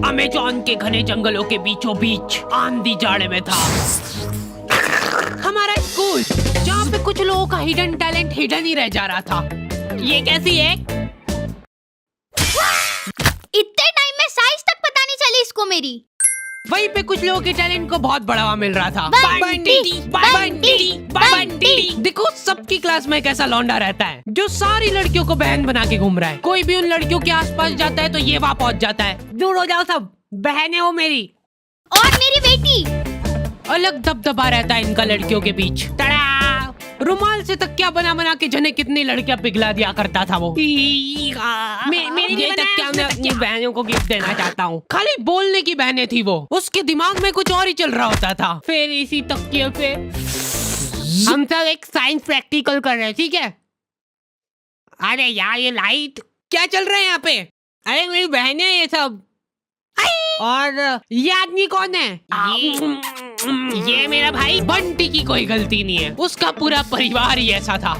Amazon के घने जंगलों के बीचों बीच आंधी जाड़े में था हमारा स्कूल, जहाँ पे कुछ लोगों का हिडन टैलेंट हिडन ही रह जा रहा था। ये कैसी है? इतने टाइम में साइज तक पता नहीं चली इसको मेरी। वहीं पे कुछ लोगों के टैलेंट को बहुत बढ़ावा मिल रहा था। बंटी। देखो सबकी क्लास में एक ऐसा लौंडा रहता है जो सारी लड़कियों को बहन बना के घूम रहा है। कोई भी उन लड़कियों के आसपास जाता है तो ये वहाँ पहुँच जाता है। दूर हो जाओ सब, बहनें हो मेरी। और मेरी बेटी। अलग दबदबा रहता है इनका लड़कियों के बीच। तड़ा! रुमाल से तकिया बना बना के जने कितनी लड़कियां पिघला दिया करता था वो। मेरी ये तकिया मैं अपनी बहनों को गिफ्ट देना चाहता हूँ। खाली बोलने की बहनें थी वो, उसके दिमाग में कुछ और ही चल रहा होता था। फिर इसी तकिए पे हम सब एक साइंस प्रैक्टिकल कर रहे हैं, ठीक है? अरे यार ये लाइट क्या चल रहा है यहाँ पे? अरे मेरी बहनें ये सब। और ये आदमी कौन है? ये मेरा भाई बंटी की कोई गलती नहीं है, उसका पूरा परिवार ही ऐसा था।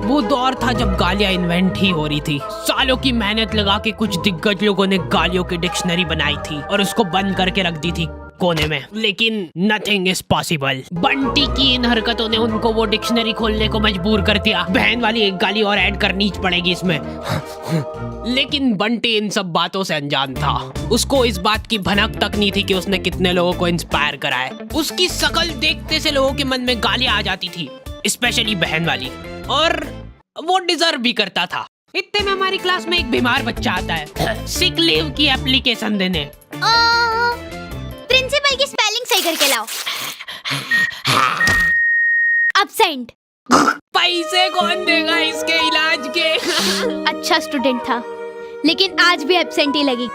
वो दौर था जब गालियां इन्वेंट ही हो रही थी। सालों की मेहनत लगा के कुछ दिग्गज लोगों ने गालियों की डिक्शनरी बनाई थी और उसको बंद करके रख दी थी कोने में। लेकिन नथिंग इज पॉसिबल। बंटी की इन हरकतों ने उनको वो डिक्शनरी खोलने को मजबूर कर दिया। बहन वाली एक गाली और ऐड करनी पड़ेगी इसमें। लेकिन बंटी इन सब बातों से अनजान था। उसको इस बात की भनक तक नहीं थी कि उसने कितने लोगों को इंस्पायर करा है। उसकी शकल देखते से लोगों के मन में गालियां आ जाती थी, स्पेशली बहन वाली, और वो डिजर्व भी करता था। इतने में हमारी क्लास में एक बीमार बच्चा आता है सिक लीव की एप्लीकेशन देने। प्रिंसिपल की स्पेलिंग सही करके लाओ। अब्सेंट। पैसे कौन देगा इसके इलाज के? अच्छा स्टूडेंट था, लेकिन आज भी एब्सेंट ही लगी।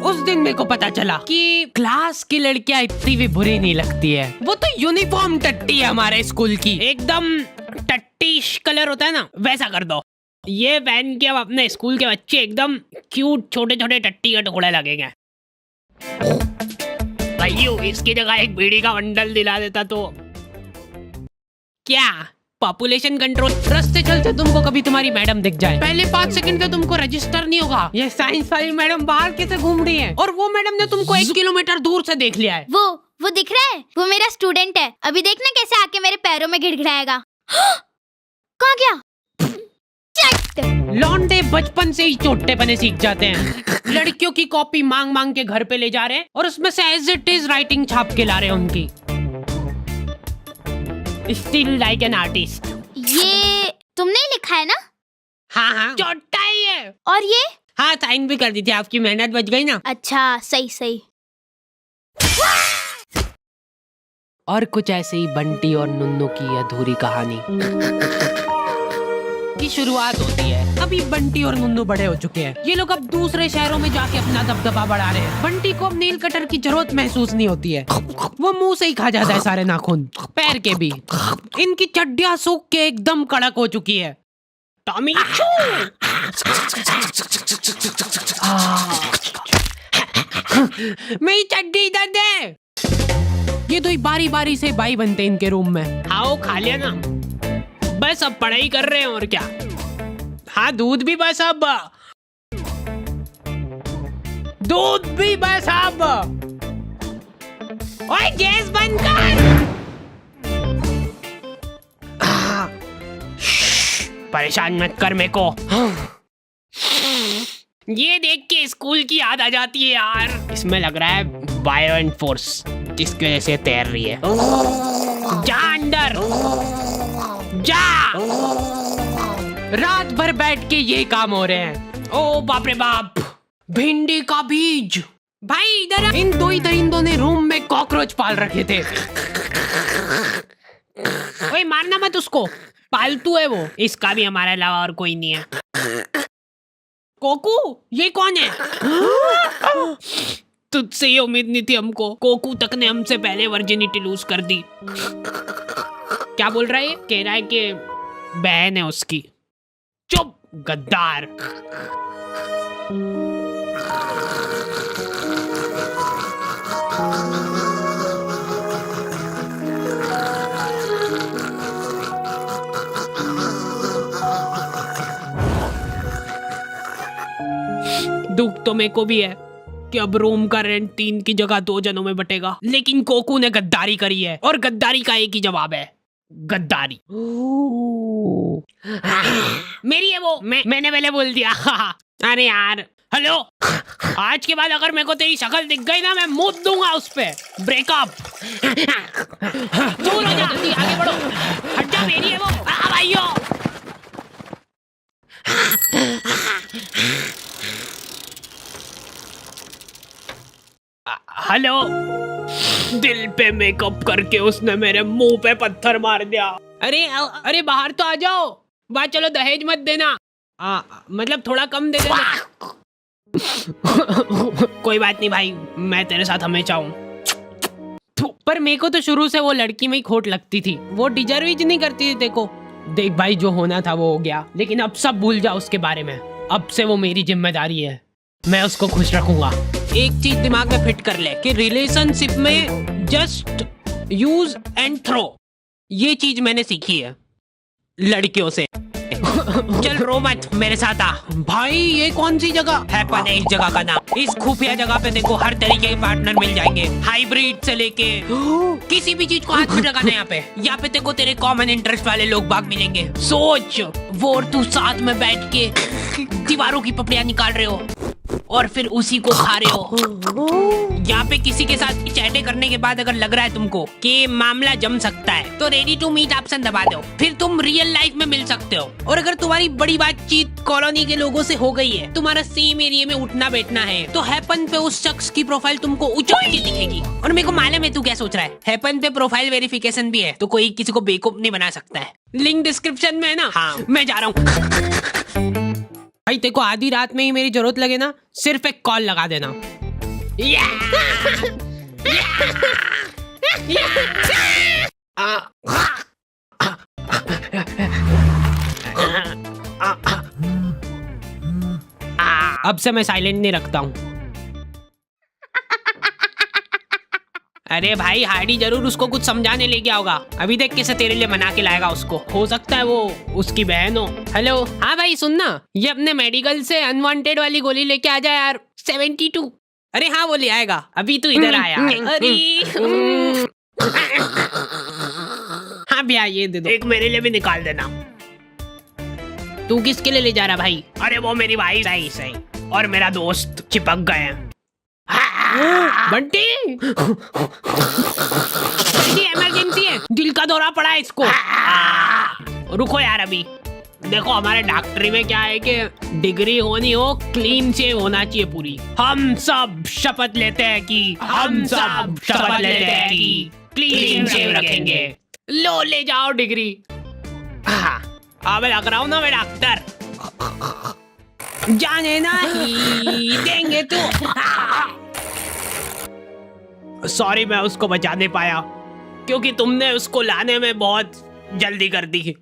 उस दिन मेरे को पता चला कि क्लास की लड़कियां इतनी भी बुरी नहीं लगती है। वो तो यूनिफॉर्म टट्टी है हमारे स्कूल की, एकदम टट्टीश कलर होता है ना, वैसा कर दो। ये पहन के अब अपने स्कूल के बच्चे एकदम क्यूट छोटे छोटे टट्टी के टुकड़े लगेंगे। भाइयों इसकी जगह एक बीड़ी का बंडल दिला देता तो क्या पॉपुलेशन कंट्रोल। रास्ते चलते तुमको कभी तुम्हारी मैडम दिख जाए, पहले 5 सेकंड तो तुमको रजिस्टर नहीं होगा ये साइंस वाली मैडम बाहर कैसे घूम रही है, और वो मैडम ने तुमको 1 किलोमीटर दूर से देख लिया है। वो दिख रहा है, वो मेरा स्टूडेंट है। अभी देखना कैसे आके मेरे पैरों में गिड़गिड़ाएगा। कहाँ गया? लौंडे बचपन से ही चोटे बने सीख जाते हैं। लड़कियों की कॉपी मांग मांग के घर पे ले जा रहे हैं और उसमें से एज इट इज राइटिंग छाप के ला रहे हैं उनकी। Still like an artist. ये तुमने लिखा है ना? हाँ चोटा ही है। और ये? हाँ साइन भी कर दी थी, आपकी मेहनत बच गई ना। अच्छा सही। और कुछ ऐसे ही बंटी और नुन्नू की अधूरी कहानी की शुरुआत होती है। अभी बंटी और नुन्नू बड़े हो चुके हैं। ये लोग अब दूसरे शहरों में जाके अपना दबदबा बढ़ा रहे हैं। बंटी को अब नील कटर की जरूरत महसूस नहीं होती है, वो मुंह से ही खा जाता है सारे नाखून, पैर के भी। इनकी चड्डियां सूख के एकदम कड़क हो चुकी है। टॉमी मेरी चड्डी इधर दे। ये दो बारी बारी से भाई बनते इनके रूम में। आओ खा लिया ना, बस अब पढ़ाई कर रहे हैं और क्या। हाँ दूध भी बस अब, दूध भी बस अब। ओए गैस बंद कर। परेशान मत कर मेरे को। ये देख के स्कूल की याद आ जाती है यार। इसमें लग रहा है वायलेंट फोर्स जिसकी वजह से तैर रही है। जा अंदर जा। रात भर बैठ के ये काम हो रहे हैं। ओ बाप रे बाप, भिंडी का बीज। भाई इधर इन दो ही दरिंदों ने रूम में कॉकरोच पाल रखे थे। ओए मारना मत उसको, पालतू है वो। इसका भी हमारे अलावा और कोई नहीं है। कोकू ये कौन है? तुझसे ये उम्मीद नहीं थी हमको। कोकू तक ने हमसे पहले वर्जिनिटी लूज कर दी। क्या बोल रहा है? कह रहा है कि बहन है उसकी। चुप गद्दार। दुख तो मेरे को भी है कि अब रूम का रेंट 3 की जगह 2 जनों में बटेगा, लेकिन कोकू ने गद्दारी करी है और गद्दारी का एक ही जवाब है, गद्दारी। मेरी है वो, मैंने पहले बोल दिया। अरे यार, हेलो, आज के बाद अगर मेरे को तेरी शक्ल दिख गई ना, मैं मुंह दूंगा उस पे। ब्रेकअप। दूर हो जा, जल्दी आगे बढ़ो। हट जा, मेरी है वो। भाइयों। हेलो। दिल पे मेकअप करके उसने मेरे मुंह पे पत्थर मार दिया। अरे बाहर तो आ जाओ। बात चलो, दहेज मत देना। मतलब थोड़ा कम दे देना। कोई बात नहीं भाई, मैं तेरे साथ हमेशा हूँ। पर मेरे को तो शुरू से वो लड़की में ही खोट लगती थी। वो डिजर्व ही नहीं करती थी। देखो देख भाई, जो होना था वो हो गया, लेकिन अब सब भूल जा उसके बारे में। अब से वो मेरी जिम्मेदारी है, मैं उसको खुश रखूंगा। एक चीज दिमाग में फिट कर ले कि रिलेशनशिप में जस्ट यूज एंड थ्रो, ये चीज मैंने सीखी है लड़कियों से। चल रो मत, मेरे साथ आ। भाई ये कौन सी जगह है? पता है इस जगह का नाम। इस खुफिया जगह पे देखो हर तरीके के पार्टनर मिल जाएंगे, हाइब्रिड से लेके किसी भी चीज को हाथ में लगाना। यहाँ पे देखो तेरे कॉमन इंटरेस्ट वाले लोग बाग मिलेंगे। सोच, वो और तू साथ में बैठ के दीवारों की पपड़ियां निकाल रहे हो और फिर उसी को खा रहे हो। यहाँ पे किसी के साथ चैटे करने के बाद अगर लग रहा है तुमको कि मामला जम सकता है, तो रेडी टू मीट ऑप्शन दबा दो, फिर तुम रियल लाइफ में मिल सकते हो। और अगर तुम्हारी बड़ी बातचीत कॉलोनी के लोगों से हो गई है, तुम्हारा सेम एरिया में उठना बैठना है, तो हैपन पे उस शख्स की प्रोफाइल तुमको उछल के दिखेगी। और मेरे को मालूम है तू क्या सोच रहा है, हैपन पे प्रोफाइल वेरिफिकेशन भी है, तो कोई किसी को बेवकूफ नहीं बना सकता है। लिंक डिस्क्रिप्शन में है ना। हाँ, मैं जा रहा हूँ। भाई तेको आधी रात में ही मेरी जरूरत लगे ना, सिर्फ एक कॉल लगा देना। अब से मैं साइलेंट नहीं रखता हूँ। अरे भाई हार्डी जरूर उसको कुछ समझाने ले गया होगा। अभी देख कैसे तेरे लिए मना के लाएगा उसको। हो सकता है वो उसकी बहन हो। हेलो, हाँ भाई सुनना, ये अपने मेडिकल से अनवांटेड वाली गोली लेके आ जा यार। 72। अरे हाँ वो ले आएगा, अभी तू इधर आया। अरे हाँ भैया ये दे दो। एक मेरे लिए भी निकाल देना। तू किसके लिए ले जा रहा भाई? अरे वो मेरी भाई सही और मेरा दोस्त चिपक गए हैं। बंटी इमरजेंसी है, दिल का दौरा पड़ा है इसको। रुको यार, अभी देखो हमारे डॉक्टरी में क्या है कि डिग्री होनी हो, क्लीन शेव होना चाहिए पूरी। हम सब शपथ लेते हैं कि क्लीन शेव रखेंगे। लो ले जाओ डिग्री। अब लग रहा हूँ ना मैं डॉक्टर। जाने ना ही देंगे तू। सॉरी मैं उसको बचा नहीं पाया क्योंकि तुमने उसको लाने में बहुत जल्दी कर दी।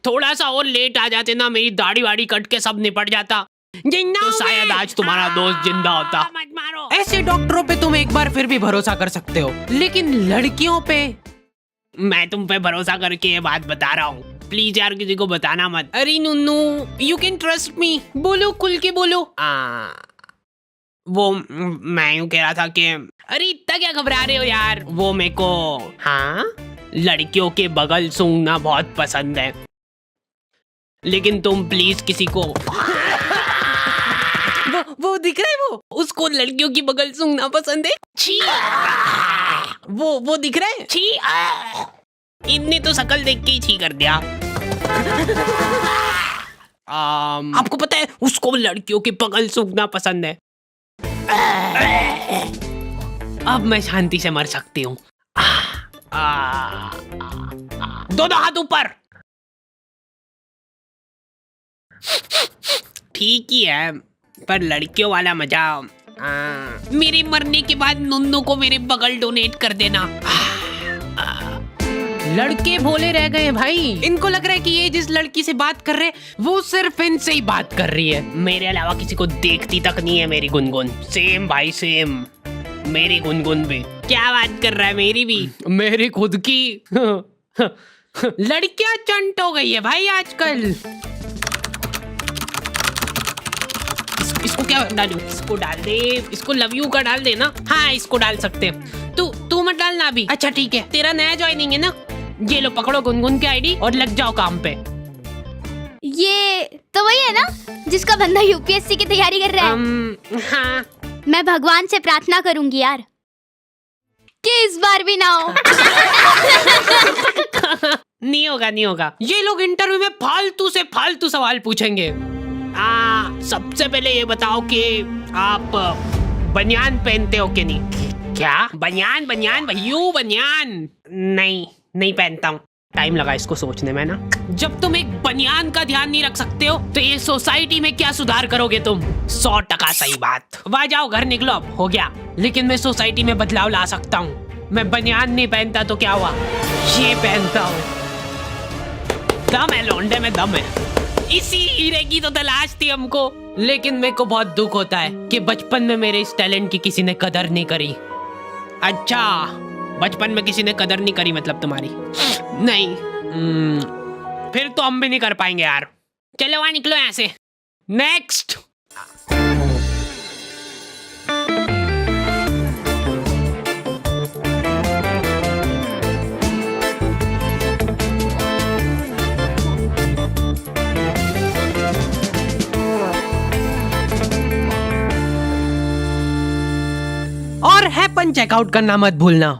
थोड़ा सा और लेट आ जाते ना, मेरी दाढ़ी वाड़ी कट के सब निपट जाता, तो शायद आज तुम्हारा दोस्त जिंदा होता। मत मारो। ऐसे डॉक्टरों पे तुम एक बार फिर भी भरोसा कर सकते हो, लेकिन लड़कियों पे मैं तुम पे भरोसा करके ये बात बता रहा हूँ। प्लीज यार किसी को बताना मत। अरे नुन्नू, यू कैन ट्रस्ट मी। बोलो, खुल के बोलो। वो मैं यूँ कह रहा था कि अरे इतना क्या घबरा रहे हो यार, वो मेरे को लड़कियों के बगल सूंघना बहुत पसंद है, लेकिन तुम प्लीज किसी को वो दिख रहा है, वो उसको लड़कियों की बगल सूंघना पसंद है। छी, वो दिख रहा है। छी, इनने तो शकल देख के ही छी कर दिया। आपको पता है उसको लड़कियों की बगल सूंघना पसंद है। अब मैं शांति से मर सकती हूँ। दोनों हाथ ऊपर। ठीक ही है, पर लड़कियों वाला मजा। मेरे मरने के बाद नुन्नू को मेरे बगल डोनेट कर देना। लड़के भोले रह गए भाई, इनको लग रहा है कि ये जिस लड़की से बात कर रहे वो सिर्फ इनसे ही बात कर रही है, मेरे अलावा किसी को देखती तक नहीं है। मेरी गुनगुन सेम भाई सेम, मेरी गुनगुन भी। क्या बात कर रहा है? मेरी भी, मेरी खुद की। लड़कियां चंट हो गई है भाई आजकल। इसको क्या डालूं? इसको डाल दे, इसको लव यू का डाल दे ना। हाँ इसको डाल सकते हैं। तू मत डालना अभी। अच्छा ठीक है, तेरा नया ज्वाइनिंग है ना। ये लो पकड़ो गुनगुन की आईडी और लग जाओ काम पे। ये तो वही है ना जिसका बंदा यूपीएससी की तैयारी कर रहा है। हाँ मैं भगवान से प्रार्थना करूंगी यार कि इस बार भी ना हो। नहीं होगा नहीं होगा। ये लोग इंटरव्यू में फालतू से फालतू सवाल पूछेंगे। सबसे पहले ये बताओ कि आप बनियान पहनते हो कि नहीं? क्या बनियान? बनियान भैयू बनियान? नहीं पहनता हूँ। टाइम लगा इसको सोचने में ना। जब तुम एक बनियान का ध्यान नहीं रख सकते हो तो ये सोसाइटी में क्या सुधार करोगे तुम? 100% सही बात। वाह जाओ घर निकलो, अब हो गया। लेकिन मैं सोसाइटी में बदलाव ला सकता हूँ। मैं बनियान नहीं पहनता तो क्या हुआ, ये पहनता हूँ। दम है लौंडे में, दम है। इसी हीरे की तो तलाश थी हमको। लेकिन मेरे को बहुत दुख होता है कि बचपन में मेरे इस टैलेंट की किसी ने कदर नहीं करी। अच्छा बचपन में किसी ने कदर नहीं करी मतलब तुम्हारी? नहीं फिर तो हम भी नहीं कर पाएंगे यार। चलो वहां निकलो यहाँ से। नेक्स्ट। और हैपन चेकआउट करना मत भूलना।